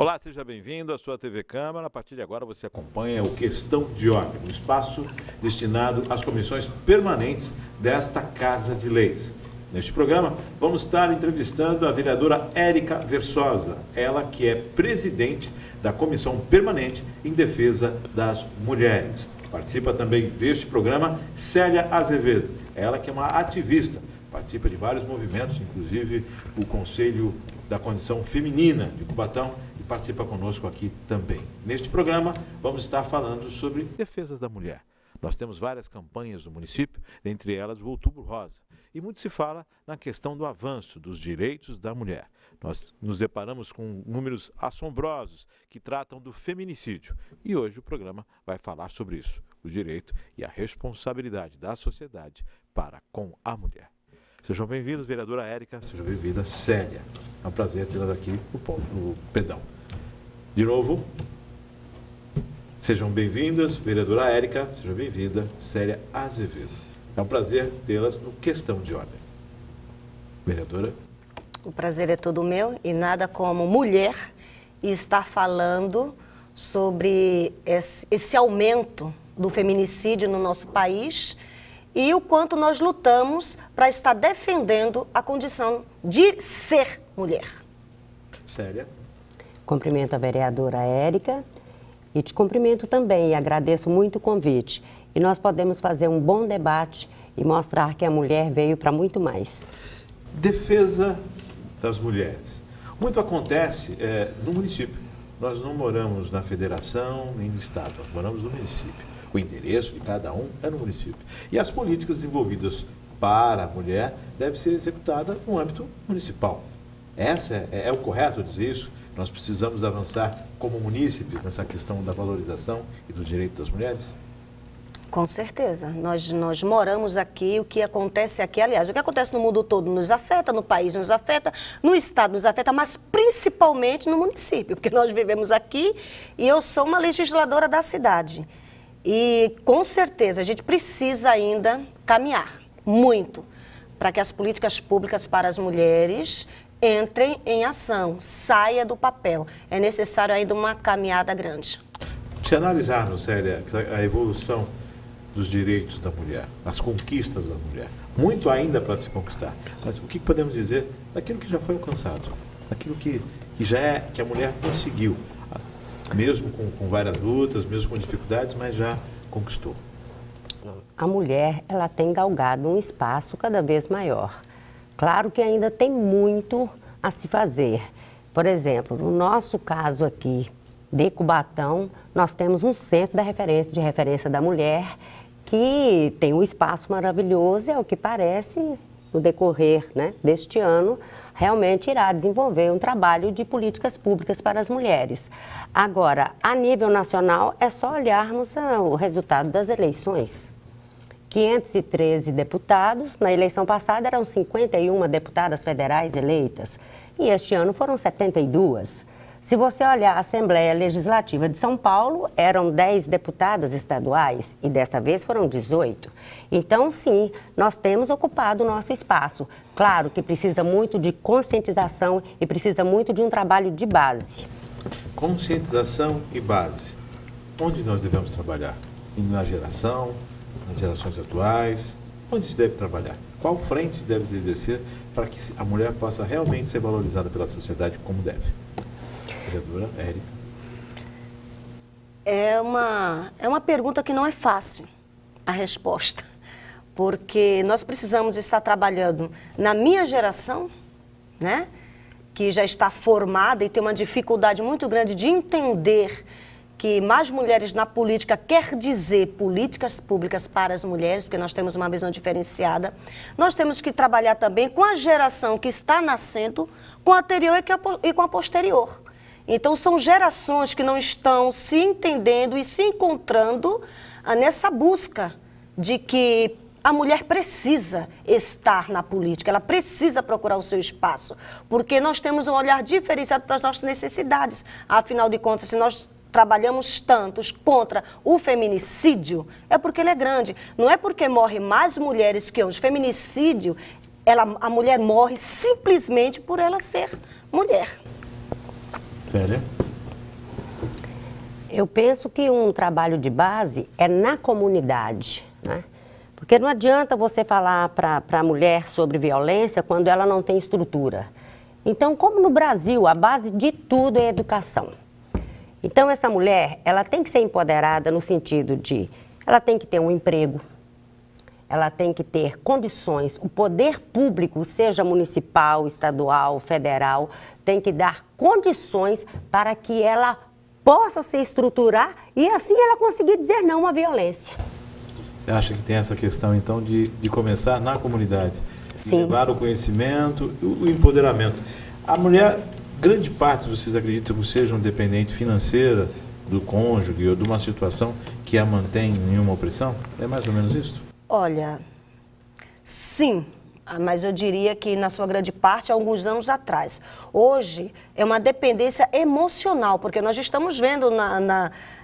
Olá, seja bem-vindo à sua TV Câmara. A partir de agora você acompanha o Questão de Ordem, um espaço destinado às comissões permanentes desta Casa de Leis. Neste programa, vamos estar entrevistando a vereadora Érica Versosa, ela que é presidente da Comissão Permanente em Defesa das Mulheres. Participa também deste programa Célia Azevedo, ela que é uma ativista, participa de vários movimentos, inclusive o Conselho da Condição Feminina de Cubatão, e participa conosco aqui também. Neste programa, vamos estar falando sobre defesas da mulher. Nós temos várias campanhas no município, entre elas o Outubro Rosa. E muito se fala na questão do avanço dos direitos da mulher. Nós nos deparamos com números assombrosos que tratam do feminicídio. E hoje o programa vai falar sobre isso, o direito e a responsabilidade da sociedade para com a mulher. Sejam bem-vindos, vereadora Érica, seja bem-vinda, Célia. É um prazer tê-las aqui De novo, sejam bem-vindas, vereadora Érica, seja bem-vinda, Célia Azevedo. É um prazer tê-las no Questão de Ordem. Vereadora. O prazer é todo meu e nada como mulher e estar falando sobre esse aumento do feminicídio no nosso país e o quanto nós lutamos para estar defendendo a condição de ser mulher. Célia. Cumprimento a vereadora Érica e te cumprimento também e agradeço muito o convite. E nós podemos fazer um bom debate e mostrar que a mulher veio para muito mais. Defesa das mulheres. Muito acontece no município. Nós não moramos na federação nem no estado, nós moramos no município. O endereço de cada um é no município. E as políticas desenvolvidas para a mulher devem ser executadas no âmbito municipal. Essa é o correto dizer isso? Nós precisamos avançar como munícipes nessa questão da valorização e do direito das mulheres? Com certeza. Nós moramos aqui, o que acontece aqui, aliás, o que acontece no mundo todo nos afeta, no país nos afeta, no estado nos afeta, mas principalmente no município, porque nós vivemos aqui e eu sou uma legisladora da cidade. E com certeza a gente precisa ainda caminhar muito para que as políticas públicas para as mulheres entrem em ação, saia do papel. É necessário ainda uma caminhada grande. Se analisarmos, Célia, a evolução dos direitos da mulher, as conquistas da mulher, muito ainda para se conquistar. Mas o que podemos dizer daquilo que já foi alcançado, daquilo que a mulher conseguiu, mesmo com várias lutas, mesmo com dificuldades, mas já conquistou? A mulher, ela tem galgado um espaço cada vez maior. Claro que ainda tem muito a se fazer. Por exemplo, no nosso caso aqui de Cubatão, nós temos um centro de referência da mulher que tem um espaço maravilhoso e, ao que parece, no decorrer deste ano, realmente irá desenvolver um trabalho de políticas públicas para as mulheres. Agora, a nível nacional, é só olharmos o resultado das eleições. 513 deputados, na eleição passada eram 51 deputadas federais eleitas e este ano foram 72. Se você olhar a Assembleia Legislativa de São Paulo, eram 10 deputadas estaduais e dessa vez foram 18. Então, sim, nós temos ocupado o nosso espaço. Claro que precisa muito de conscientização e precisa muito de um trabalho de base. Conscientização e base. Onde nós devemos trabalhar? Na geração, nas gerações atuais? Onde se deve trabalhar? Qual frente deve se exercer para que a mulher possa realmente ser valorizada pela sociedade como deve? Vereadora Érica. É uma pergunta que não é fácil a resposta, porque nós precisamos estar trabalhando na minha geração, que já está formada e tem uma dificuldade muito grande de entender que mais mulheres na política quer dizer políticas públicas para as mulheres, porque nós temos uma visão diferenciada. Nós temos que trabalhar também com a geração que está nascendo, com a anterior e com a posterior. Então, são gerações que não estão se entendendo e se encontrando nessa busca de que a mulher precisa estar na política, ela precisa procurar o seu espaço, porque nós temos um olhar diferenciado para as nossas necessidades. Afinal de contas, se nós trabalhamos tantos contra o feminicídio, é porque ele é grande. Não é porque morrem mais mulheres que homens. Feminicídio, a mulher morre simplesmente por ela ser mulher. Célia? Eu penso que um trabalho de base é na comunidade, né? Porque não adianta você falar para a mulher sobre violência quando ela não tem estrutura. Então, como no Brasil, a base de tudo é educação. Então, essa mulher, ela tem que ser empoderada no sentido de, ela tem que ter um emprego, ela tem que ter condições, o poder público, seja municipal, estadual, federal, tem que dar condições para que ela possa se estruturar e assim ela conseguir dizer não à violência. Você acha que tem essa questão, então, de começar na comunidade? Sim. Levar o conhecimento, o empoderamento. A mulher, grande parte, vocês acreditam que seja dependente financeira do cônjuge ou de uma situação que a mantém em uma opressão? É mais ou menos isso? Olha, sim. Mas eu diria que, na sua grande parte, há alguns anos atrás. Hoje, é uma dependência emocional, porque nós estamos vendo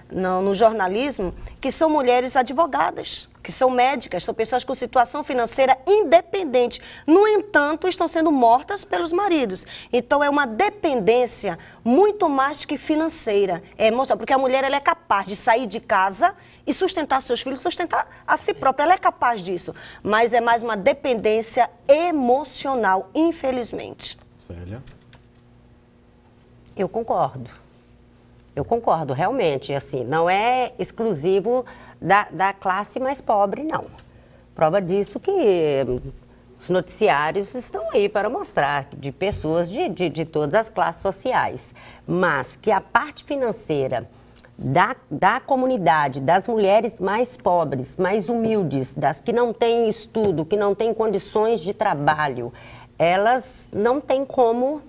no jornalismo que são mulheres advogadas, que são médicas, são pessoas com situação financeira independente. No entanto, estão sendo mortas pelos maridos. Então, é uma dependência muito mais que financeira. É emocional, porque a mulher ela é capaz de sair de casa e sustentar seus filhos, sustentar a si própria. Ela é capaz disso, mas é mais uma dependência emocional, infelizmente. Célia? Eu concordo. Eu concordo, realmente. Assim, não é exclusivo da classe mais pobre, não. Prova disso que os noticiários estão aí para mostrar de pessoas de todas as classes sociais. Mas que a parte financeira da comunidade, das mulheres mais pobres, mais humildes, das que não têm estudo, que não têm condições de trabalho, elas não têm como...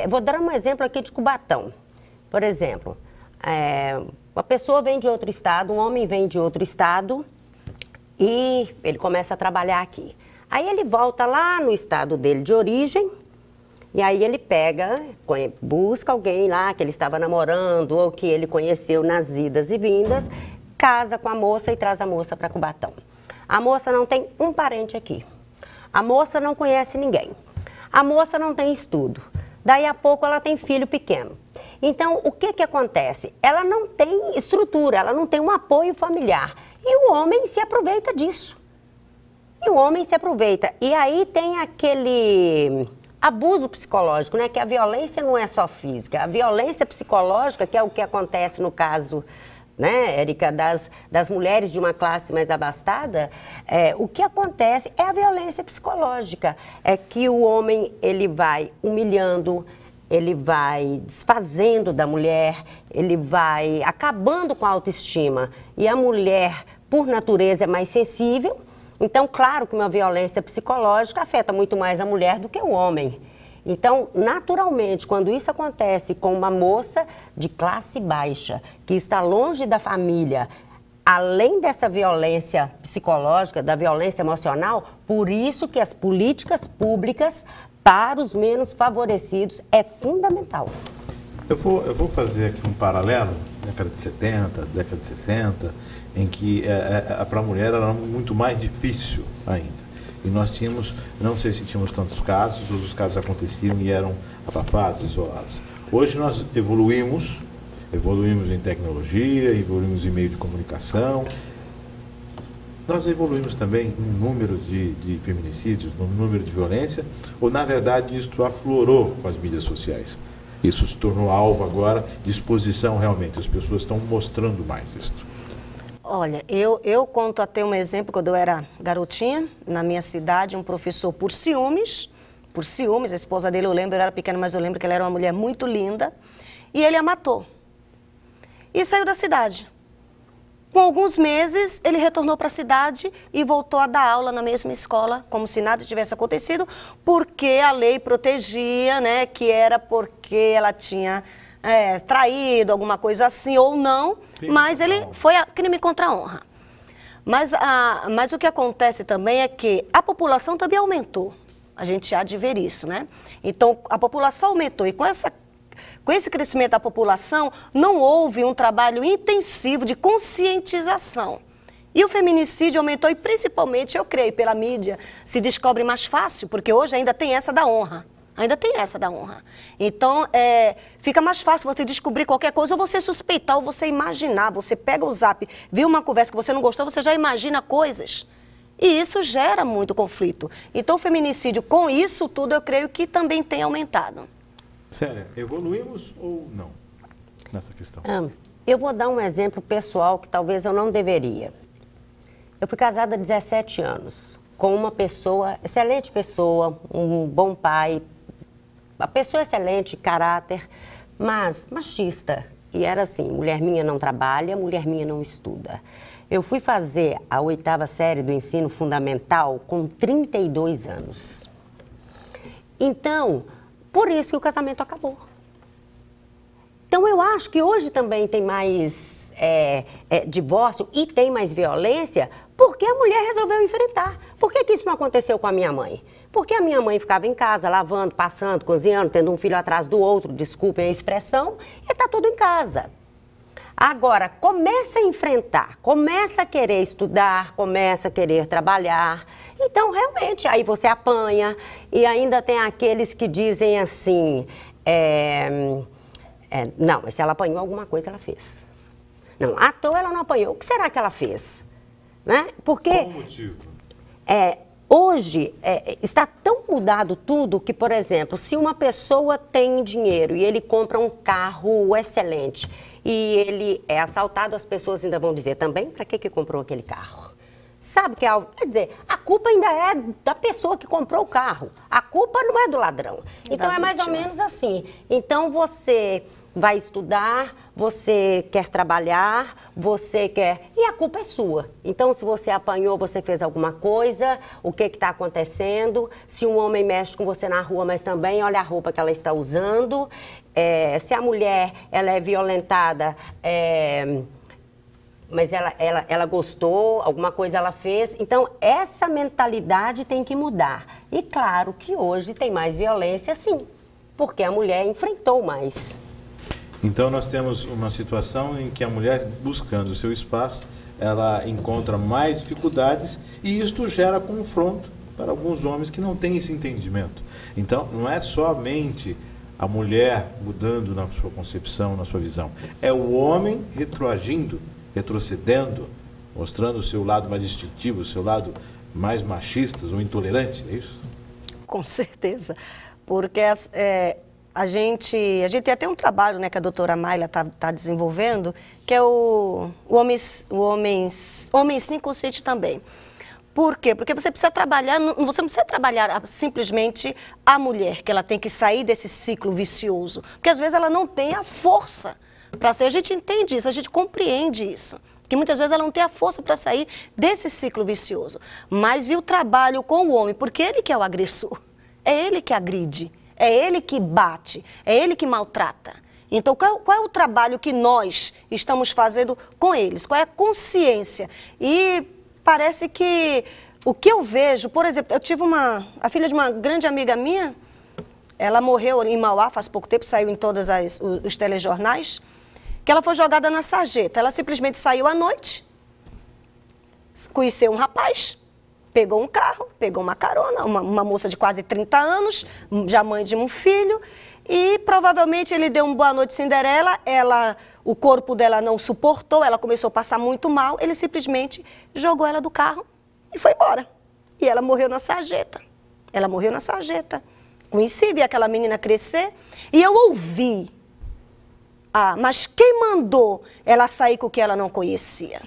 vou dar um exemplo aqui de Cubatão. Por exemplo, uma pessoa vem de outro estado, um homem vem de outro estado e ele começa a trabalhar aqui. Aí ele volta lá no estado dele de origem. E aí ele pega, busca alguém lá que ele estava namorando ou que ele conheceu nas idas e vindas, casa com a moça e traz a moça para Cubatão. A moça não tem um parente aqui. A moça não conhece ninguém. A moça não tem estudo. Daí a pouco ela tem filho pequeno. Então, o que acontece? Ela não tem estrutura, ela não tem um apoio familiar. E o homem se aproveita disso. E o homem se aproveita. E aí tem aquele... abuso psicológico, né? Que a violência não é só física. A violência psicológica, que é o que acontece no caso, né, Érica, das mulheres de uma classe mais abastada, o que acontece é a violência psicológica. É que o homem, ele vai humilhando, ele vai desfazendo da mulher, ele vai acabando com a autoestima. E a mulher, por natureza, é mais sensível. Então, claro que uma violência psicológica afeta muito mais a mulher do que o homem. Então, naturalmente, quando isso acontece com uma moça de classe baixa, que está longe da família, além dessa violência psicológica, da violência emocional, por isso que as políticas públicas para os menos favorecidos é fundamental. Eu vou fazer aqui um paralelo, década de 70, década de 60, em que para a mulher era muito mais difícil ainda. E nós tínhamos, não sei se tínhamos tantos casos, os casos aconteciam e eram abafados, isolados. Hoje nós evoluímos em tecnologia, evoluímos em meio de comunicação. Nós evoluímos também no número de feminicídios, no número de violência, ou na verdade isso aflorou com as mídias sociais? Isso se tornou alvo agora de exposição realmente, as pessoas estão mostrando mais isso. Olha, eu conto até um exemplo, quando eu era garotinha, na minha cidade, um professor por ciúmes, a esposa dele, eu lembro, eu era pequena, mas eu lembro que ela era uma mulher muito linda, e ele a matou. E saiu da cidade. Com alguns meses, ele retornou para a cidade e voltou a dar aula na mesma escola, como se nada tivesse acontecido, porque a lei protegia, né, que era porque ela tinha traído, alguma coisa assim, ou não, mas ele foi crime contra a honra. Mas o que acontece também é que a população também aumentou. A gente há de ver isso, né? Então, a população aumentou e com esse crescimento da população, não houve um trabalho intensivo de conscientização. E o feminicídio aumentou e principalmente, eu creio, pela mídia, se descobre mais fácil, porque hoje ainda tem essa da honra. Ainda tem essa da honra. Então, fica mais fácil você descobrir qualquer coisa, ou você suspeitar, ou você imaginar. Você pega o zap, viu uma conversa que você não gostou, você já imagina coisas. E isso gera muito conflito. Então, o feminicídio, com isso tudo, eu creio que também tem aumentado. Célia, evoluímos ou não nessa questão? Eu vou dar um exemplo pessoal que talvez eu não deveria. Eu fui casada há 17 anos com uma pessoa, excelente pessoa, um bom pai, uma pessoa excelente, caráter, mas machista. E era assim, mulher minha não trabalha, mulher minha não estuda. Eu fui fazer a 8ª série do ensino fundamental com 32 anos. Então, por isso que o casamento acabou. Então, eu acho que hoje também tem mais divórcio e tem mais violência porque a mulher resolveu enfrentar. Por que isso não aconteceu com a minha mãe? Porque a minha mãe ficava em casa, lavando, passando, cozinhando, tendo um filho atrás do outro, desculpem a expressão, e está tudo em casa. Agora, começa a enfrentar, começa a querer estudar, começa a querer trabalhar. Então, realmente, aí você apanha. E ainda tem aqueles que dizem assim, não, mas se ela apanhou, alguma coisa ela fez. Não, à toa ela não apanhou. O que será que ela fez? Né? Porque... Qual o motivo? Hoje, está tão mudado tudo que, por exemplo, se uma pessoa tem dinheiro e ele compra um carro excelente e ele é assaltado, as pessoas ainda vão dizer também, para que comprou aquele carro? Sabe que é algo... Quer dizer, a culpa ainda é da pessoa que comprou o carro. A culpa não é do ladrão. Então, é mais ou menos assim. Então, você vai estudar, você quer trabalhar, você quer... E a culpa é sua. Então, se você apanhou, você fez alguma coisa, o que está acontecendo? Se um homem mexe com você na rua, mas também olha a roupa que ela está usando. Se a mulher ela é violentada... mas ela gostou, alguma coisa ela fez. Então, essa mentalidade tem que mudar. E claro que hoje tem mais violência, sim, porque a mulher enfrentou mais. Então, nós temos uma situação em que a mulher, buscando o seu espaço, ela encontra mais dificuldades e isto gera confronto para alguns homens que não têm esse entendimento. Então, não é somente a mulher mudando na sua concepção, na sua visão. É o homem retroagindo, retrocedendo, mostrando o seu lado mais instintivo, o seu lado mais machista ou intolerante, é isso? Com certeza, porque a gente tem até um trabalho, né, que a doutora Mayla está desenvolvendo, que é o Homem Sim Consciente também. Por quê? Porque você precisa trabalhar, você não precisa trabalhar simplesmente a mulher, que ela tem que sair desse ciclo vicioso, porque às vezes ela não tem a força para sair. A gente entende isso, a gente compreende isso, que muitas vezes ela não tem a força para sair desse ciclo vicioso. Mas e o trabalho com o homem? Porque ele que é o agressor, é ele que agride, é ele que bate, é ele que maltrata. Então, qual é o trabalho que nós estamos fazendo com eles? Qual é a consciência? E parece que o que eu vejo, por exemplo, eu tive a filha de uma grande amiga minha, ela morreu em Mauá faz pouco tempo, saiu em todos os telejornais, que ela foi jogada na sarjeta. Ela simplesmente saiu à noite, conheceu um rapaz, pegou um carro, pegou uma carona, uma moça de quase 30 anos, já mãe de um filho, e provavelmente ele deu uma boa noite Cinderela, o corpo dela não suportou, ela começou a passar muito mal, ele simplesmente jogou ela do carro e foi embora. E ela morreu na sarjeta. Ela morreu na sarjeta. Conheci, vi aquela menina crescer, e eu ouvi, mas quem mandou ela sair com o que ela não conhecia?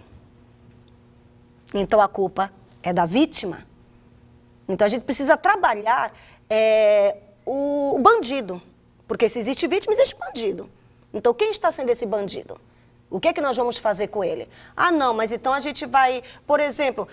Então a culpa é da vítima. Então a gente precisa trabalhar o bandido. Porque se existe vítima, existe bandido. Então quem está sendo esse bandido? O que é que nós vamos fazer com ele? Não, mas então a gente vai... Por exemplo,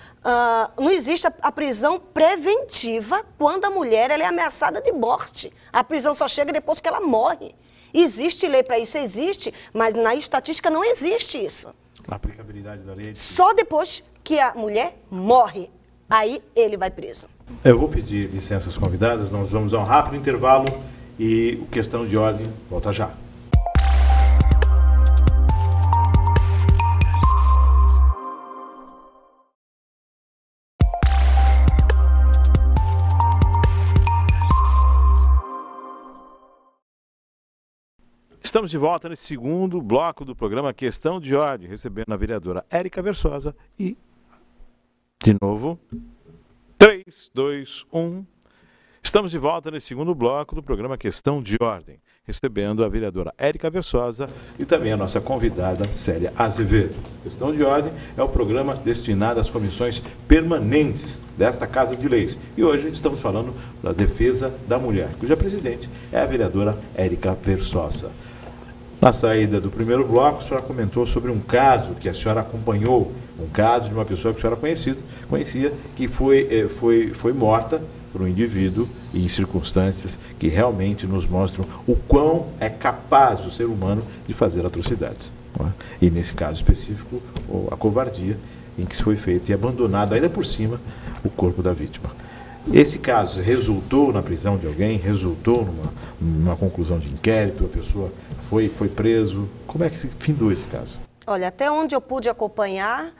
não existe a prisão preventiva quando a mulher ela é ameaçada de morte. A prisão só chega depois que ela morre. Existe lei para isso? Existe, mas na estatística não existe isso. A aplicabilidade da lei... Só depois que a mulher morre, aí ele vai preso. Eu vou pedir licença às convidadas, nós vamos a um rápido intervalo e o Questão de Ordem volta já. Estamos de volta nesse segundo bloco do programa Questão de Ordem, recebendo a vereadora Érica Versosa e, de novo, 3, 2, 1. Estamos de volta nesse segundo bloco do programa Questão de Ordem, recebendo a vereadora Érica Versosa e também a nossa convidada Célia Azevedo. Questão de Ordem é o programa destinado às comissões permanentes desta Casa de Leis. E hoje estamos falando da defesa da mulher, cuja presidente é a vereadora Érica Versosa. Na saída do primeiro bloco, a senhora comentou sobre um caso que a senhora acompanhou, um caso de uma pessoa que a senhora conhecia, que foi morta por um indivíduo e em circunstâncias que realmente nos mostram o quão é capaz o ser humano de fazer atrocidades. Não é? E nesse caso específico, a covardia em que se foi feito e abandonado ainda por cima o corpo da vítima. Esse caso resultou na prisão de alguém? Resultou numa conclusão de inquérito? A pessoa foi preso? Como é que se findou esse caso? Olha, até onde eu pude acompanhar,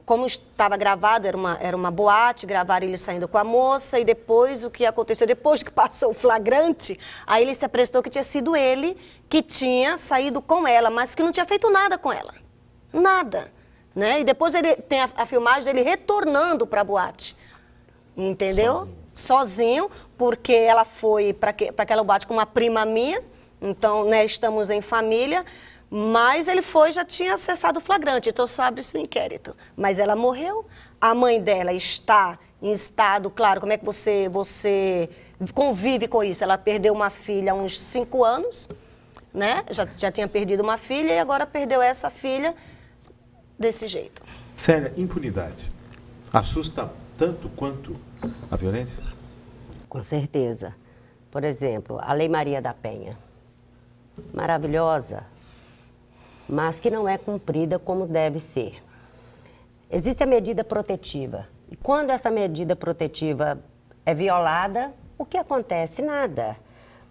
como estava gravado, era uma boate, gravaram ele saindo com a moça, e depois o que aconteceu, depois que passou o flagrante, aí ele se aprestou que tinha sido ele que tinha saído com ela, mas que não tinha feito nada com ela. Nada. Né? E depois ele tem a filmagem dele retornando para a boate. Entendeu? Sozinho, porque ela foi para aquela boate com uma prima minha, então, né, estamos em família, mas ele já tinha acessado o flagrante, então só abre-se o inquérito. Mas ela morreu, a mãe dela está em estado, claro, como é que você convive com isso? Ela perdeu uma filha há uns 5 anos, né? Já tinha perdido uma filha e agora perdeu essa filha desse jeito. Célia, impunidade assusta tanto quanto a violência? Com certeza. Por exemplo, a Lei Maria da Penha. Maravilhosa, mas que não é cumprida como deve ser. Existe a medida protetiva. E quando essa medida protetiva é violada, o que acontece? Nada.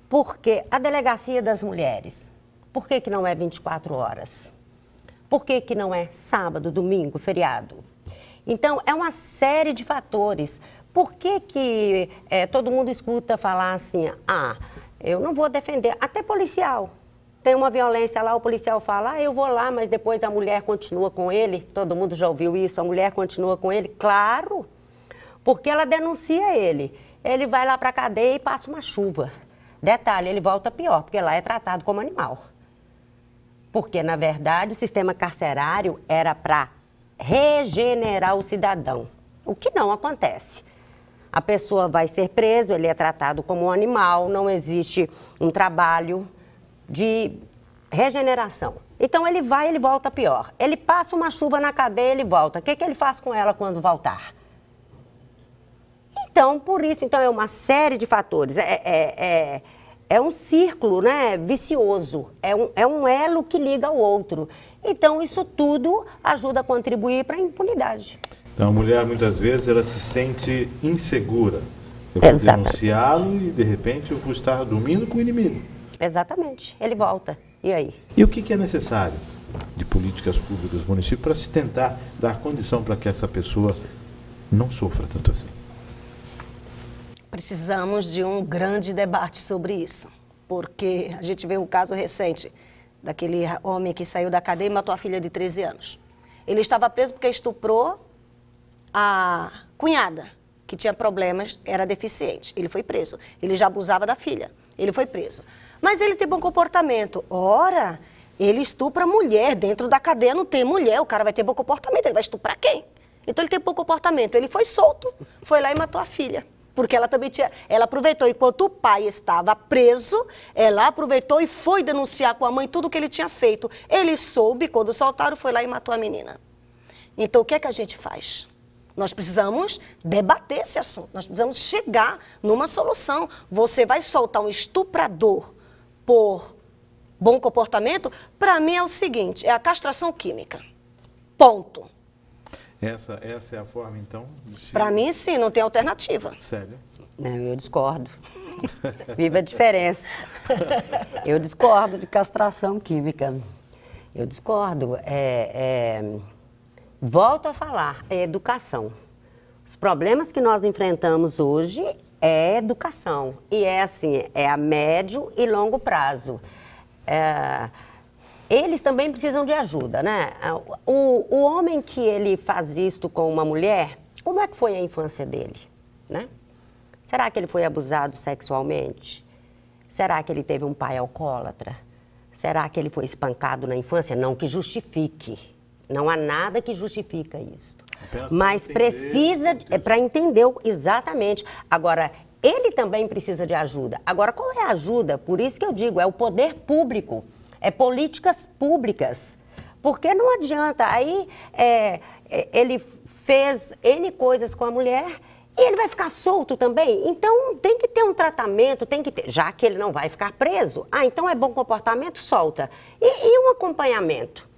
Porque a Delegacia das Mulheres, por que não é 24 horas? Por que não é sábado, domingo, feriado? Então, é uma série de fatores. Por que todo mundo escuta falar assim, eu não vou defender, até policial. Tem uma violência lá, o policial fala, eu vou lá, mas depois a mulher continua com ele. Todo mundo já ouviu isso, a mulher continua com ele? Claro, porque ela denuncia ele. Ele vai lá para a cadeia e passa uma chuva. Detalhe, ele volta pior, porque lá é tratado como animal. Porque, na verdade, o sistema carcerário era para regenerar o cidadão, o que não acontece. A pessoa vai ser presa, ele é tratado como um animal, não existe um trabalho de regeneração. Então ele vai, ele volta pior. Ele passa uma chuva na cadeia, ele volta. O que ele faz com ela quando voltar? Então, por isso, é uma série de fatores. É um círculo, né, vicioso, é um elo que liga ao outro. Então, isso tudo ajuda a contribuir para a impunidade. Então, a mulher, muitas vezes, ela se sente insegura. Eu vou denunciá-lo e, de repente, eu vou estar dormindo com o inimigo. Exatamente. Ele volta. E aí? E o que é necessário de políticas públicas do município para se tentar dar condição para que essa pessoa não sofra tanto assim? Precisamos de um grande debate sobre isso, porque a gente vê um caso recente daquele homem que saiu da cadeia e matou a filha de 13 anos. Ele estava preso porque estuprou a cunhada, que tinha problemas, era deficiente. Ele foi preso. Ele já abusava da filha. Ele foi preso. Mas ele tem bom comportamento. Ora, ele estupra a mulher. Dentro da cadeia não tem mulher. O cara vai ter bom comportamento. Ele vai estuprar quem? Então ele tem bom comportamento. Ele foi solto, foi lá e matou a filha. Porque ela também ela aproveitou, enquanto o pai estava preso, ela aproveitou e foi denunciar com a mãe tudo o que ele tinha feito. Ele soube, quando soltaram, foi lá e matou a menina. Então, o que é que a gente faz? Nós precisamos debater esse assunto, nós precisamos chegar numa solução. Você vai soltar um estuprador por bom comportamento? Para mim é o seguinte, é a castração química. Ponto. Essa é a forma, então? Para mim, sim, não tem alternativa. Sério? Não, eu discordo. Viva a diferença. Eu discordo de castração química. Eu discordo. Volto a falar, é educação. Os problemas que nós enfrentamos hoje é educação. E é assim, é a médio e longo prazo. eles também precisam de ajuda, né? O homem que ele faz isto com uma mulher, como é que foi a infância dele, né? Será que ele foi abusado sexualmente? Será que ele teve um pai alcoólatra? Será que ele foi espancado na infância? Não que justifique. Não há nada que justifica isso. Mas precisa, para entender exatamente. Agora, ele também precisa de ajuda. Agora, qual é a ajuda? Por isso que eu digo, é o poder público, é políticas públicas. Porque não adianta, aí ele fez N coisas com a mulher e ele vai ficar solto também. Então, tem que ter um tratamento, tem que ter, já que ele não vai ficar preso. Então é bom comportamento, solta. E um acompanhamento?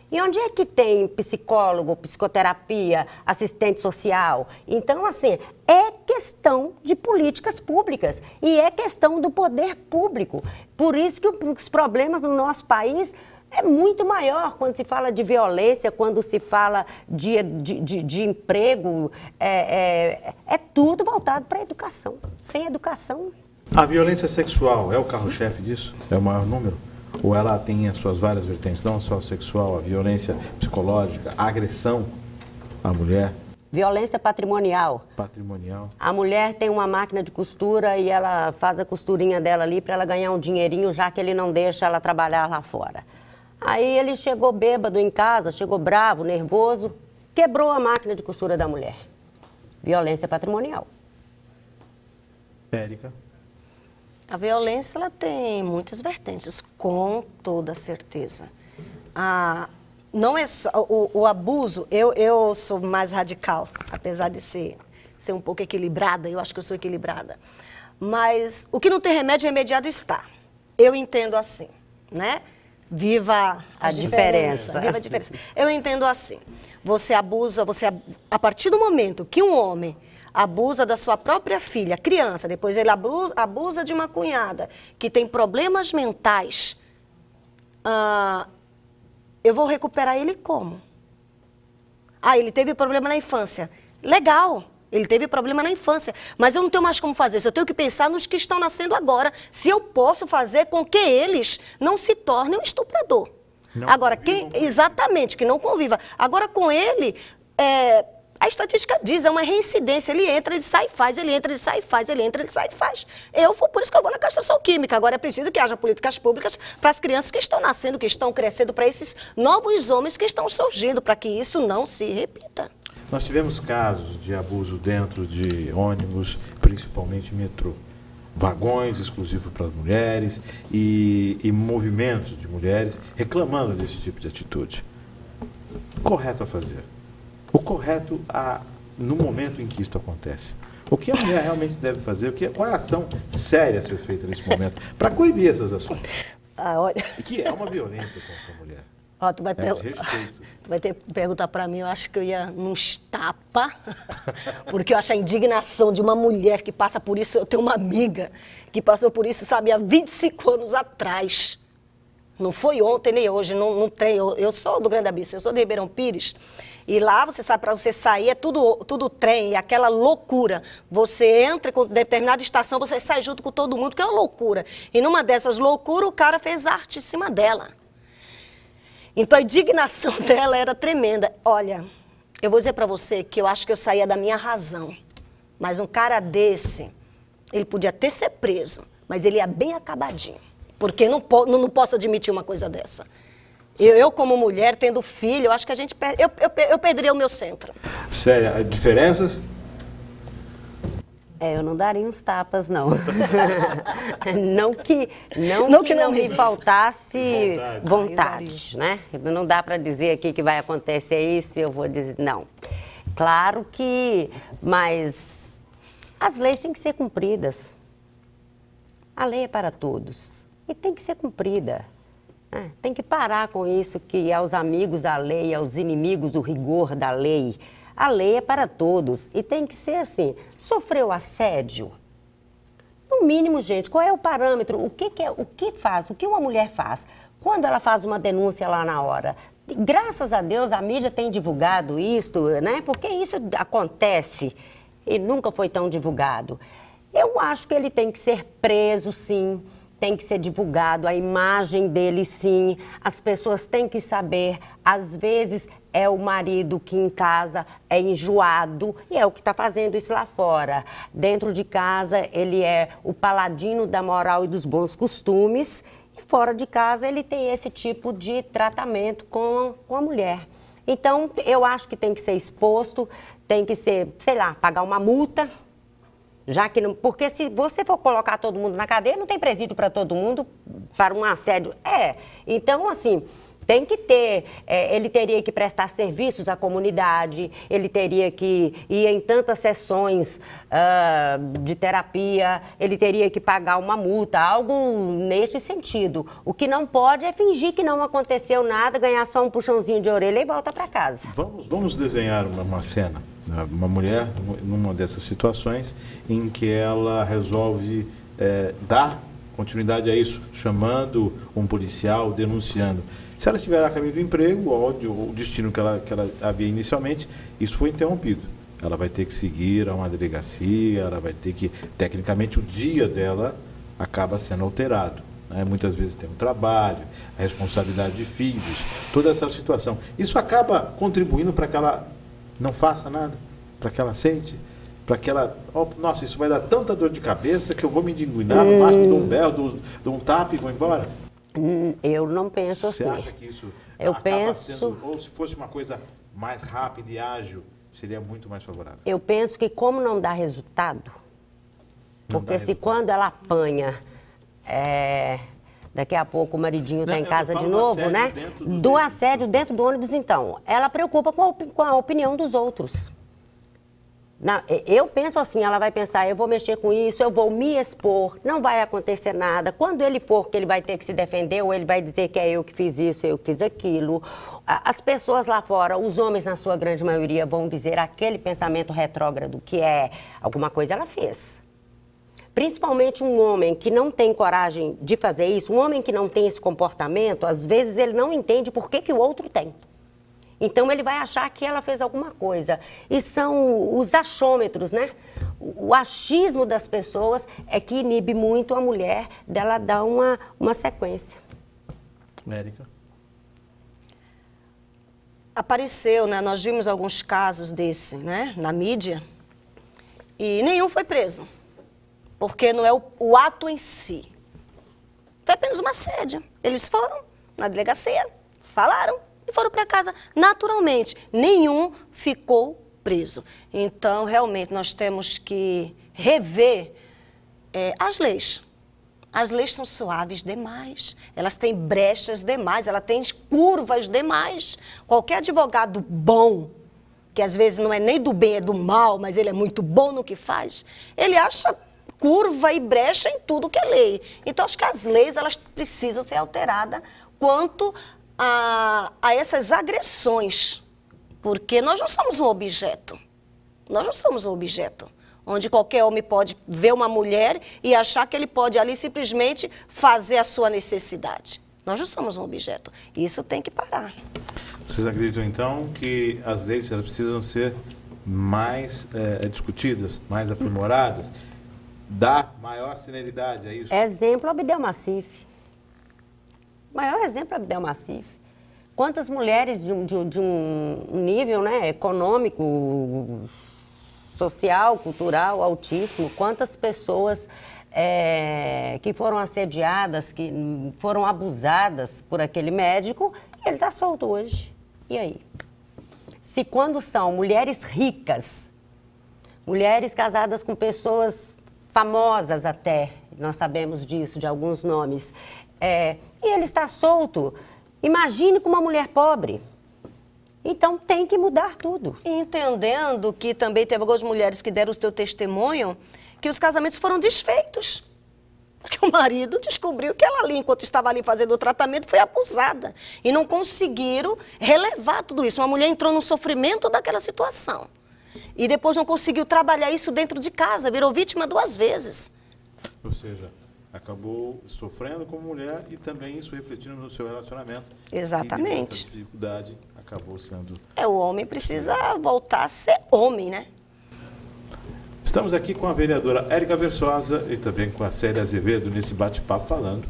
E onde é que tem psicólogo, psicoterapia, assistente social? Então, assim, é questão de políticas públicas e é questão do poder público. Por isso que os problemas no nosso país é muito maior quando se fala de violência, quando se fala de emprego. É tudo voltado para a educação. Sem educação... A violência sexual é o carro-chefe disso? É o maior número? Ou ela tem as suas várias vertentes, não só a sexual, a violência psicológica, a agressão à mulher? Violência patrimonial. Patrimonial. A mulher tem uma máquina de costura e ela faz a costurinha dela ali para ela ganhar um dinheirinho, já que ele não deixa ela trabalhar lá fora. Aí ele chegou bêbado em casa, chegou bravo, nervoso, quebrou a máquina de costura da mulher. Violência patrimonial. Érica? A violência, ela tem muitas vertentes, com toda certeza. Não é só o abuso, eu sou mais radical, apesar de ser um pouco equilibrada, eu acho que eu sou equilibrada. Mas o que não tem remédio, remediado está. Eu entendo assim, né? Viva a diferença. Viva a diferença. Eu entendo assim. Você abusa, a partir do momento que um homem abusa da sua própria filha, criança, depois ele abusa de uma cunhada que tem problemas mentais, eu vou recuperar ele como? Ele teve problema na infância. Legal, ele teve problema na infância, mas eu não tenho mais como fazer isso. Eu tenho que pensar nos que estão nascendo agora, se eu posso fazer com que eles não se tornem um estuprador. Agora, exatamente, que não conviva. Agora, com ele, a estatística diz, é uma reincidência. Ele entra, ele sai e faz, ele entra, ele sai e faz, ele entra, ele sai e faz. Por isso que eu vou na castração química. Agora é preciso que haja políticas públicas para as crianças que estão nascendo, que estão crescendo, para esses novos homens que estão surgindo, para que isso não se repita. Nós tivemos casos de abuso dentro de ônibus, principalmente metrô. Vagões exclusivos para as mulheres e movimentos de mulheres reclamando desse tipo de atitude. O correto a fazer? O correto no momento em que isso acontece? O que a mulher realmente deve fazer? Qual é a ação séria a ser feita nesse momento para coibir essas ações? Olha... Que é uma violência contra a mulher. Tu vai ter que perguntar para mim, eu acho que eu ia nos tapa, porque eu acho a indignação de uma mulher que passa por isso. Eu tenho uma amiga que passou por isso, sabe, há 25 anos atrás. Não foi ontem nem hoje, não tem. Eu sou do Grande Abismo, eu sou de Ribeirão Pires. E lá, você sabe, para você sair é tudo trem, aquela loucura. Você entra com determinada estação, você sai junto com todo mundo, que é uma loucura. E numa dessas loucuras, o cara fez arte em cima dela. Então a indignação dela era tremenda. Olha, eu vou dizer para você que eu acho que eu saía da minha razão. Mas um cara desse, ele podia até ser preso, mas ele ia bem acabadinho. Porque não posso admitir uma coisa dessa. Eu como mulher, tendo filho, eu acho que a gente... Eu perderia o meu centro. Sério, diferenças? Eu não daria uns tapas, não. não que não me faltasse vontade, né? Não dá para dizer aqui que vai acontecer isso e eu vou dizer... Não. Claro que... Mas as leis têm que ser cumpridas. A lei é para todos. E tem que ser cumprida. Né? Tem que parar com isso que aos amigos a lei, aos inimigos o rigor da lei. A lei é para todos e tem que ser assim. Sofreu assédio? No mínimo, gente, qual é o parâmetro? O que uma mulher faz? Quando ela faz uma denúncia lá na hora? Graças a Deus a mídia tem divulgado isso, né? Porque isso acontece e nunca foi tão divulgado. Eu acho que ele tem que ser preso, sim. tem que ser divulgado, a imagem dele sim, as pessoas têm que saber, às vezes é o marido que em casa é enjoado e é o que está fazendo isso lá fora. Dentro de casa ele é o paladino da moral e dos bons costumes e fora de casa ele tem esse tipo de tratamento com a mulher. Então eu acho que tem que ser exposto, tem que ser, sei lá, pagar uma multa. Já que não, porque se você for colocar todo mundo na cadeia, não tem presídio para todo mundo, para um assédio. Então, assim, tem que ter, ele teria que prestar serviços à comunidade, ele teria que ir em tantas sessões de terapia, ele teria que pagar uma multa, algo neste sentido. O que não pode é fingir que não aconteceu nada, ganhar só um puxãozinho de orelha e volta para casa. Vamos desenhar uma cena. Uma mulher, numa dessas situações, em que ela resolve dar continuidade a isso, chamando um policial, denunciando. Se ela estiver a caminho do emprego, onde o destino que ela havia inicialmente, isso foi interrompido. Ela vai ter que seguir a uma delegacia, ela vai ter que, tecnicamente, o dia dela acaba sendo alterado. Né? Muitas vezes tem um trabalho, a responsabilidade de filhos, toda essa situação. Isso acaba contribuindo para que ela não faça nada, para que ela aceite, para que ela... nossa, isso vai dar tanta dor de cabeça que eu vou me indignar, no máximo dou um berro, dou um tapa e vou embora. Eu não penso assim. Você acha que isso sendo, ou se fosse uma coisa mais rápida e ágil, seria muito mais favorável? Eu penso que como não dá resultado, porque se quando ela apanha, daqui a pouco o maridinho está em casa de novo, né? Do assédio dentro do ônibus, então. Ela preocupa com a opinião dos outros. Não, eu penso assim, ela vai pensar, eu vou mexer com isso, eu vou me expor, não vai acontecer nada. Quando ele for que ele vai ter que se defender, ou ele vai dizer que é eu que fiz isso, eu que fiz aquilo. As pessoas lá fora, os homens na sua grande maioria, vão dizer aquele pensamento retrógrado que é alguma coisa ela fez. Principalmente um homem que não tem coragem de fazer isso, um homem que não tem esse comportamento, às vezes ele não entende por que o outro tem. Então ele vai achar que ela fez alguma coisa. E são os achômetros, né? O achismo das pessoas é que inibe muito a mulher dela dar uma sequência. Érica? Apareceu, né? Nós vimos alguns casos desse, né? Na mídia. E nenhum foi preso. Porque não é o ato em si. Foi apenas uma assédio. Eles foram na delegacia, falaram e foram para casa naturalmente. Nenhum ficou preso. Então, realmente, nós temos que rever as leis. As leis são suaves demais, elas têm brechas demais, elas têm curvas demais. Qualquer advogado bom, que às vezes não é nem do bem, é do mal, mas ele é muito bom no que faz, ele acha curva e brecha em tudo que é lei. Então, acho que as leis elas precisam ser alteradas quanto a essas agressões, porque nós não somos um objeto. Nós não somos um objeto, onde qualquer homem pode ver uma mulher e achar que ele pode ali simplesmente fazer a sua necessidade. Nós não somos um objeto. Isso tem que parar. Vocês acreditam, então, que as leis elas precisam ser mais discutidas, mais aprimoradas, dar maior celeridade a isso? Exemplo, Abdel Massif. O maior exemplo é Abdel Massif. Quantas mulheres de um nível, né, econômico, social, cultural, altíssimo, quantas pessoas que foram assediadas, que foram abusadas por aquele médico, e ele está solto hoje. E aí? Se quando são mulheres ricas, mulheres casadas com pessoas famosas até, nós sabemos disso, de alguns nomes, e ele está solto, imagine com uma mulher pobre. Então tem que mudar tudo. Entendendo que também teve algumas mulheres que deram o seu testemunho, que os casamentos foram desfeitos. Porque o marido descobriu que ela ali, enquanto estava ali fazendo o tratamento, foi abusada. E não conseguiram relevar tudo isso. Uma mulher entrou no sofrimento daquela situação. E depois não conseguiu trabalhar isso dentro de casa, virou vítima 2 vezes. Ou seja, acabou sofrendo como mulher e também isso refletindo no seu relacionamento. Exatamente. E essa dificuldade acabou sendo... O homem precisa voltar a ser homem, né? Estamos aqui com a vereadora Érica Versosa e também com a Célia Azevedo nesse bate-papo falando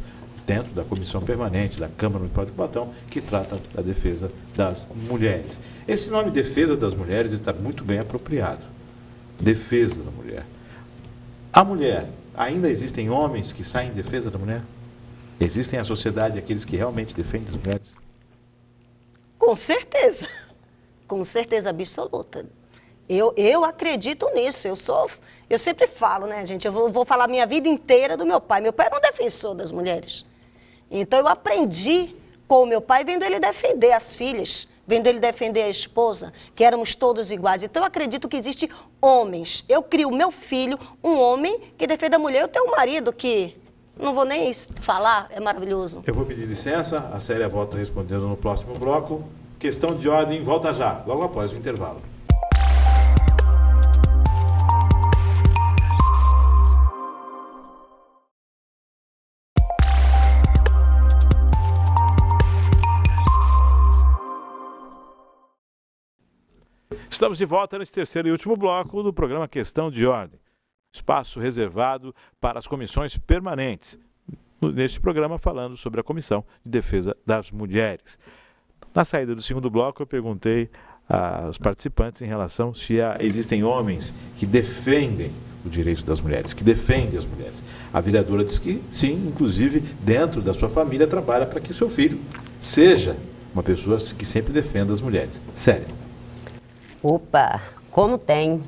dentro da comissão permanente da Câmara Municipal de Cubatão, que trata da defesa das mulheres. Esse nome defesa das mulheres está muito bem apropriado. Defesa da mulher. A mulher, ainda existem homens que saem em defesa da mulher? Existem na sociedade aqueles que realmente defendem as mulheres? Com certeza absoluta. Eu acredito nisso, eu sempre falo, né, gente, eu vou falar a minha vida inteira do meu pai. Meu pai era um defensor das mulheres. Então eu aprendi com o meu pai vendo ele defender as filhas, vendo ele defender a esposa, que éramos todos iguais. Então eu acredito que existem homens. Eu crio meu filho, um homem que defende a mulher. Eu tenho um marido que, não vou nem falar, é maravilhoso. Eu vou pedir licença, a Célia volta respondendo no próximo bloco. Questão de ordem, volta já, logo após o intervalo. Estamos de volta nesse terceiro e último bloco do programa Questão de Ordem. Espaço reservado para as comissões permanentes. Neste programa falando sobre a Comissão de Defesa das Mulheres. Na saída do segundo bloco eu perguntei aos participantes em relação se existem homens que defendem o direito das mulheres, que defendem as mulheres. A vereadora disse que sim, inclusive dentro da sua família trabalha para que o seu filho seja uma pessoa que sempre defenda as mulheres. Sério. Opa, como tem.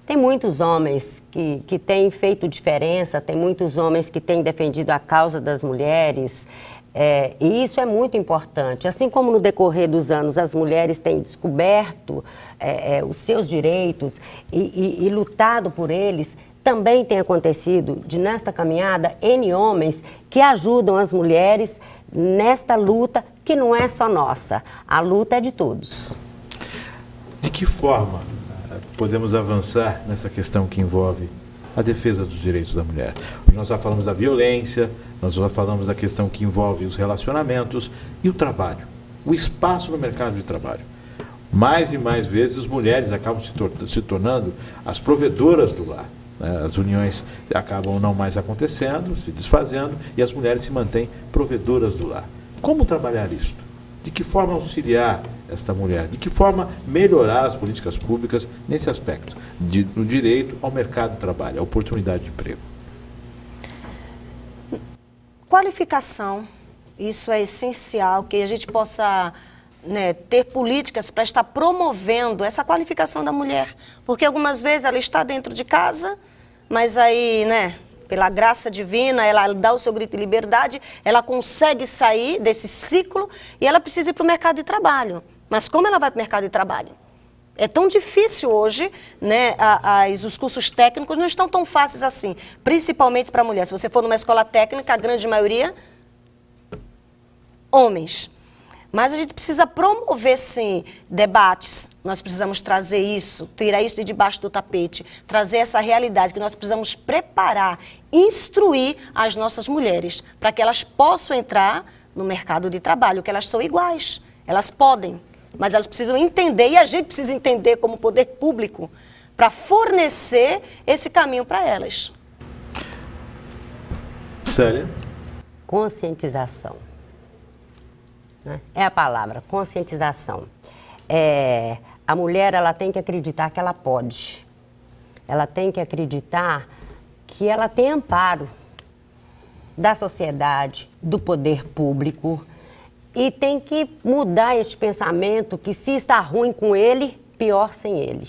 Tem muitos homens que têm feito diferença, tem muitos homens que têm defendido a causa das mulheres, e isso é muito importante. Assim como no decorrer dos anos as mulheres têm descoberto os seus direitos e lutado por eles, também tem acontecido, nesta caminhada, N homens que ajudam as mulheres nesta luta, que não é só nossa, a luta é de todos. De que forma podemos avançar nessa questão que envolve a defesa dos direitos da mulher? Nós já falamos da violência, nós já falamos da questão que envolve os relacionamentos e o trabalho, o espaço no mercado de trabalho. Mais e mais vezes as mulheres acabam se tornando as provedoras do lar. Né? As uniões acabam não mais acontecendo, se desfazendo, e as mulheres se mantêm provedoras do lar. Como trabalhar isso? De que forma auxiliar esta mulher? De que forma melhorar as políticas públicas nesse aspecto, no direito ao mercado de trabalho, à oportunidade de emprego? Qualificação, isso é essencial, que a gente possa, né, ter políticas para estar promovendo essa qualificação da mulher. Porque algumas vezes ela está dentro de casa, mas aí, né, pela graça divina, ela dá o seu grito de liberdade, ela consegue sair desse ciclo e ela precisa ir para o mercado de trabalho. Mas como ela vai para o mercado de trabalho? É tão difícil hoje, né, os cursos técnicos não estão tão fáceis assim, principalmente para a mulher. Se você for numa escola técnica, a grande maioria, homens. Mas a gente precisa promover, sim, debates. Nós precisamos trazer isso, tirar isso de debaixo do tapete, trazer essa realidade que nós precisamos preparar, instruir as nossas mulheres para que elas possam entrar no mercado de trabalho, que elas são iguais, elas podem, mas elas precisam entender, e a gente precisa entender como poder público, para fornecer esse caminho para elas. Célia? Conscientização. É a palavra, conscientização. A mulher, ela tem que acreditar que ela pode. Ela tem que acreditar que ela tem amparo da sociedade, do poder público, e tem que mudar este pensamento que se está ruim com ele, pior sem ele.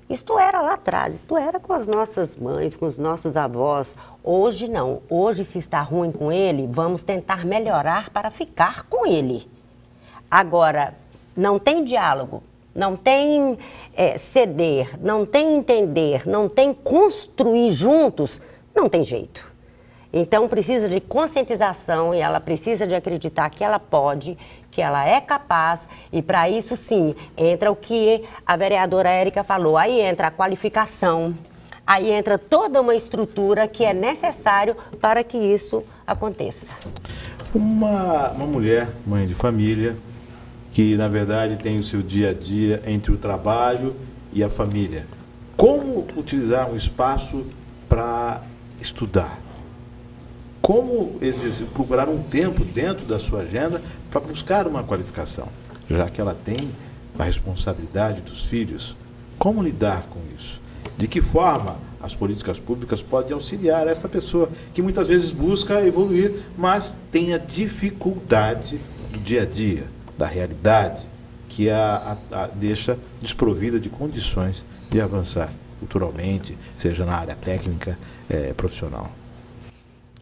Isto era lá atrás, isto era com as nossas mães, com os nossos avós. Hoje não. Hoje, se está ruim com ele, vamos tentar melhorar para ficar com ele. Agora, não tem diálogo, não tem ceder, não tem entender, não tem construir juntos, não tem jeito. Então, precisa de conscientização e ela precisa de acreditar que ela pode, que ela é capaz, e para isso, sim, entra o que a vereadora Érica falou, aí entra a qualificação, aí entra toda uma estrutura que é necessário para que isso aconteça. Uma mulher, mãe de família, que na verdade tem o seu dia a dia entre o trabalho e a família. Como utilizar um espaço para estudar? Como procurar um tempo dentro da sua agenda para buscar uma qualificação, já que ela tem a responsabilidade dos filhos? Como lidar com isso? De que forma as políticas públicas podem auxiliar essa pessoa que muitas vezes busca evoluir, mas tem a dificuldade do dia a dia, da realidade, que a deixa desprovida de condições de avançar culturalmente, seja na área técnica, profissional?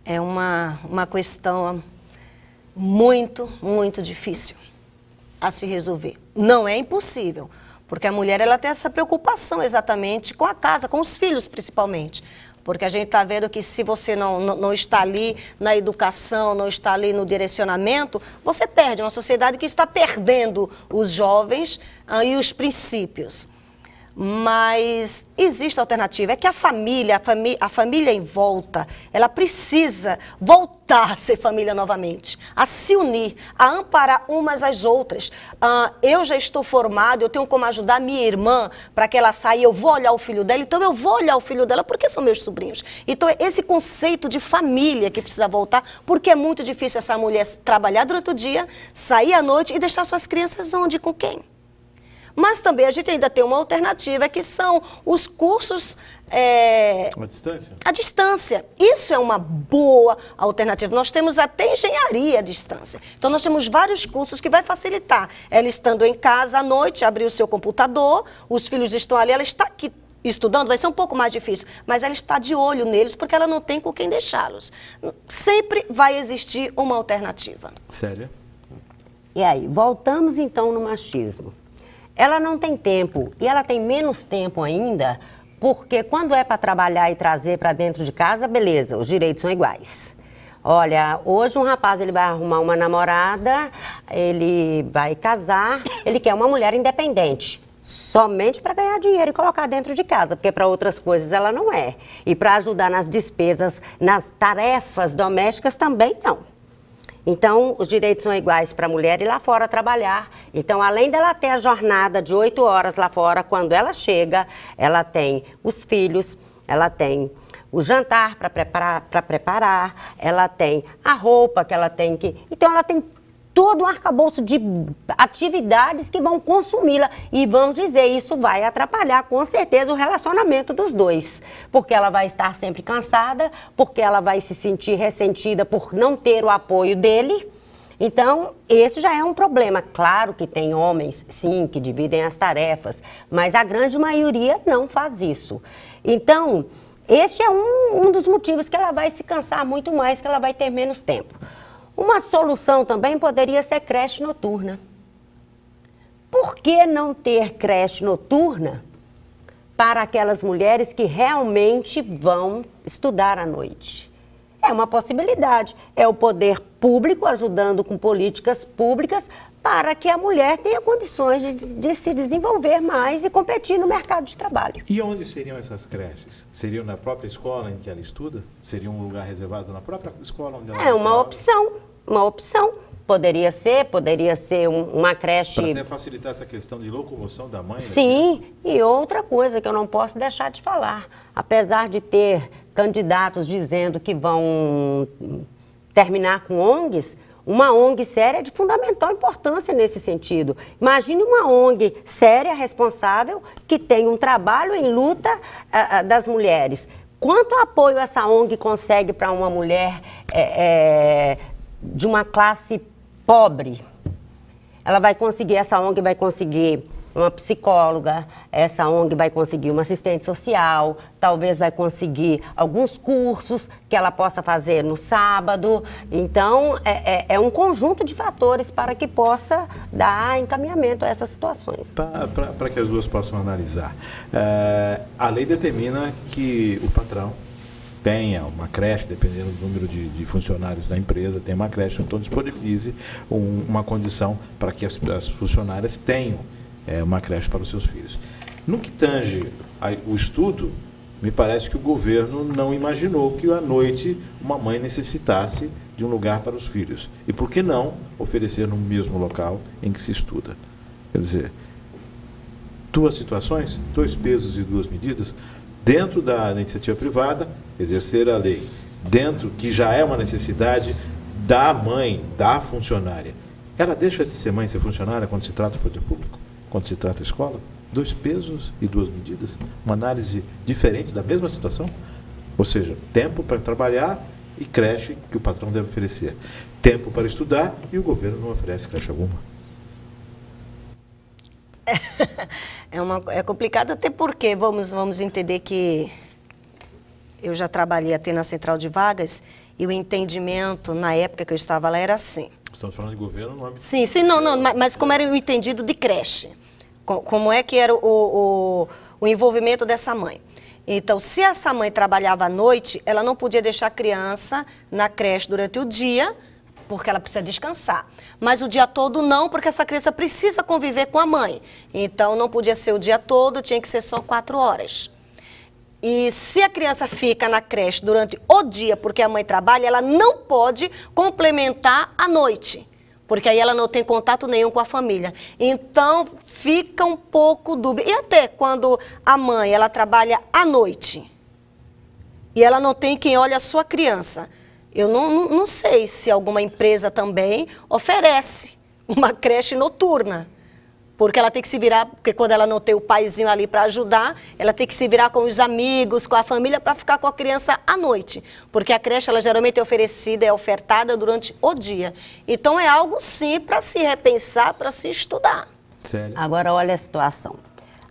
É uma questão muito, muito difícil a se resolver. Não é impossível, porque a mulher ela tem essa preocupação exatamente com a casa, com os filhos principalmente. Porque a gente está vendo que se você não está ali na educação, não está ali no direcionamento, você perde uma sociedade que está perdendo os jovens e os princípios. Mas existe alternativa, é que a família em volta, ela precisa voltar a ser família novamente, a se unir, a amparar umas às outras. Eu já estou formado, eu tenho como ajudar minha irmã para que ela saia, eu vou olhar o filho dela, então eu vou olhar o filho dela porque são meus sobrinhos. Então esse conceito de família que precisa voltar, porque é muito difícil essa mulher trabalhar durante o dia, sair à noite e deixar suas crianças onde, com quem? Mas também a gente ainda tem uma alternativa, que são os cursos... À distância? À distância. Isso é uma boa alternativa. Nós temos até engenharia à distância. Então, nós temos vários cursos que vai facilitar. Ela estando em casa à noite, abrir o seu computador, os filhos estão ali, ela está aqui estudando, vai ser um pouco mais difícil, mas ela está de olho neles porque ela não tem com quem deixá-los. Sempre vai existir uma alternativa. Sério? E aí, voltamos então no machismo. Ela não tem tempo, e ela tem menos tempo ainda, porque quando é para trabalhar e trazer para dentro de casa, beleza, os direitos são iguais. Olha, hoje um rapaz ele vai arrumar uma namorada, ele vai casar, ele quer uma mulher independente, somente para ganhar dinheiro e colocar dentro de casa, porque para outras coisas ela não é. E para ajudar nas despesas, nas tarefas domésticas também não. Então, os direitos são iguais para a mulher ir lá fora trabalhar. Então, além dela ter a jornada de 8 horas lá fora, quando ela chega, ela tem os filhos, ela tem o jantar para preparar, ela tem a roupa que ela tem que... Então, ela tem todo um arcabouço de atividades que vão consumi-la. E vamos dizer, isso vai atrapalhar com certeza o relacionamento dos dois. Porque ela vai estar sempre cansada, porque ela vai se sentir ressentida por não ter o apoio dele. Então, esse já é um problema. Claro que tem homens, sim, que dividem as tarefas, mas a grande maioria não faz isso. Então, este é um dos motivos que ela vai se cansar muito mais, que ela vai ter menos tempo. Uma solução também poderia ser creche noturna. Por que não ter creche noturna para aquelas mulheres que realmente vão estudar à noite? É uma possibilidade. É o poder público ajudando com políticas públicas para que a mulher tenha condições de se desenvolver mais e competir no mercado de trabalho. E onde seriam essas creches? Seriam na própria escola em que ela estuda? Seria um lugar reservado na própria escola onde ela É uma opção, uma opção. Poderia ser uma creche... Para até facilitar essa questão de locomoção da mãe? Sim, e outra coisa que eu não posso deixar de falar. Apesar de ter candidatos dizendo que vão terminar com ONGs, uma ONG séria é de fundamental importância nesse sentido. Imagine uma ONG séria, responsável, que tem um trabalho em luta das mulheres. Quanto apoio essa ONG consegue para uma mulher de uma classe pobre? Essa ONG vai conseguir uma psicóloga, essa ONG vai conseguir uma assistente social, talvez vai conseguir alguns cursos que ela possa fazer no sábado. Então, é um conjunto de fatores para que possa dar encaminhamento a essas situações. Para que as duas possam analisar. A lei determina que o patrão tenha uma creche, dependendo do número de funcionários da empresa, tem uma creche, então disponibilize uma condição para que as funcionárias tenham uma creche para os seus filhos. No que tange o estudo, me parece que o governo não imaginou que à noite uma mãe necessitasse de um lugar para os filhos. E por que não oferecer no mesmo local em que se estuda? Quer dizer, duas situações, dois pesos e duas medidas, dentro da iniciativa privada, exercer a lei, dentro que já é uma necessidade da mãe, da funcionária. Ela deixa de ser mãe e ser funcionária quando se trata do poder público, quando se trata da escola? Dois pesos e duas medidas? Uma análise diferente da mesma situação? Ou seja, tempo para trabalhar e creche que o patrão deve oferecer. Tempo para estudar e o governo não oferece creche alguma. É complicado, até porque vamos entender que eu já trabalhei até na Central de Vagas e o entendimento na época que eu estava lá era assim. Estamos falando de governo no âmbito... Sim, não, mas como era o entendido de creche? Como é que era o envolvimento dessa mãe? Então, se essa mãe trabalhava à noite, ela não podia deixar a criança na creche durante o dia, porque ela precisa descansar. Mas o dia todo não, porque essa criança precisa conviver com a mãe. Então, não podia ser o dia todo, tinha que ser só 4 horas. E se a criança fica na creche durante o dia, porque a mãe trabalha, ela não pode complementar à noite, porque aí ela não tem contato nenhum com a família. Então, fica um pouco dúbio. E até quando a mãe, ela trabalha à noite, e ela não tem quem olhe a sua criança, eu não sei se alguma empresa também oferece uma creche noturna. Porque ela tem que se virar, porque quando ela não tem o paizinho ali para ajudar, ela tem que se virar com os amigos, com a família, para ficar com a criança à noite. Porque a creche, ela geralmente é oferecida, é ofertada durante o dia. Então, é algo, sim, para se repensar, para se estudar. Sério? Agora, olha a situação.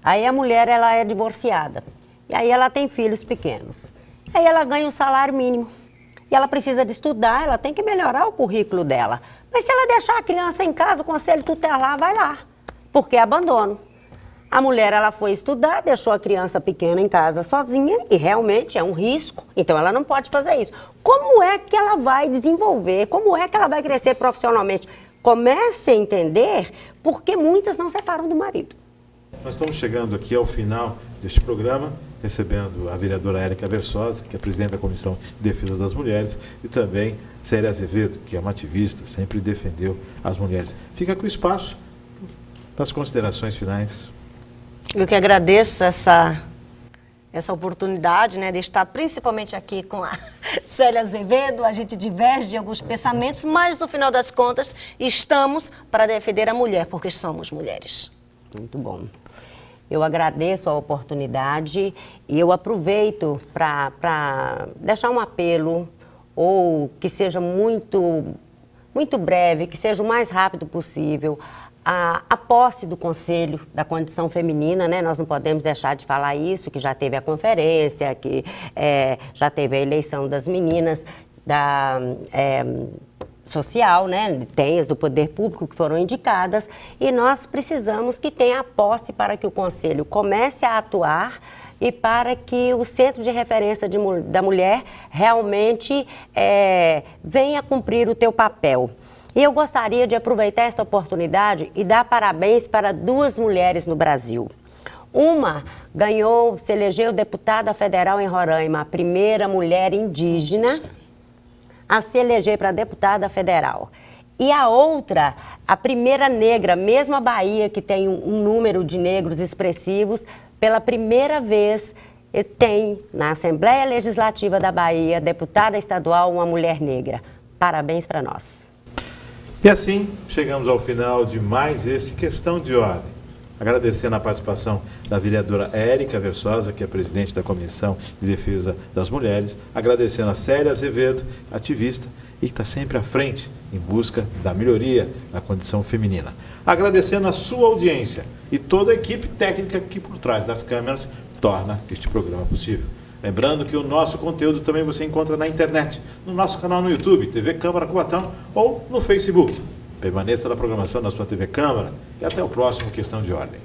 Aí a mulher, ela é divorciada. E aí ela tem filhos pequenos. Aí ela ganha um salário mínimo. E ela precisa de estudar, ela tem que melhorar o currículo dela. Mas se ela deixar a criança em casa, o conselho tutelar vai lá. Porque é abandono. A mulher, ela foi estudar, deixou a criança pequena em casa sozinha e realmente é um risco, então ela não pode fazer isso. Como é que ela vai desenvolver? Como é que ela vai crescer profissionalmente? Comece a entender porque muitas não separam do marido. Nós estamos chegando aqui ao final deste programa, recebendo a vereadora Érica Versosa, que é presidente da Comissão de Defesa das Mulheres, e também Célia Azevedo, que é uma ativista, sempre defendeu as mulheres. Fica com o espaço para as considerações finais. Eu que agradeço essa oportunidade, né, de estar principalmente aqui com a Célia Azevedo. A gente diverge em alguns pensamentos, mas no final das contas estamos para defender a mulher, porque somos mulheres. Muito bom. Eu agradeço a oportunidade e eu aproveito para deixar um apelo, ou que seja muito breve, que seja o mais rápido possível, a posse do Conselho da Condição Feminina, né? Nós não podemos deixar de falar isso, que já teve a conferência, que já teve a eleição das meninas social, né? Tem as do Poder Público que foram indicadas, e nós precisamos que tenha a posse para que o Conselho comece a atuar e para que o Centro de Referência da Mulher realmente venha cumprir o teu papel. E eu gostaria de aproveitar esta oportunidade e dar parabéns para 2 mulheres no Brasil. Uma se elegeu deputada federal em Roraima, a primeira mulher indígena a se eleger para deputada federal. E a outra, a primeira negra, mesmo a Bahia, que tem um número de negros expressivos, pela primeira vez tem na Assembleia Legislativa da Bahia, deputada estadual, uma mulher negra. Parabéns para nós. E assim, chegamos ao final de mais esse Questão de Ordem. Agradecendo a participação da vereadora Érica Versosa, que é presidente da Comissão de Defesa das Mulheres, agradecendo a Célia Azevedo, ativista, e que está sempre à frente em busca da melhoria da condição feminina. Agradecendo a sua audiência e toda a equipe técnica que por trás das câmeras torna este programa possível. Lembrando que o nosso conteúdo também você encontra na internet, no nosso canal no YouTube, TV Câmara Cubatão, ou no Facebook. Permaneça na programação da sua TV Câmara e até o próximo Questão de Ordem.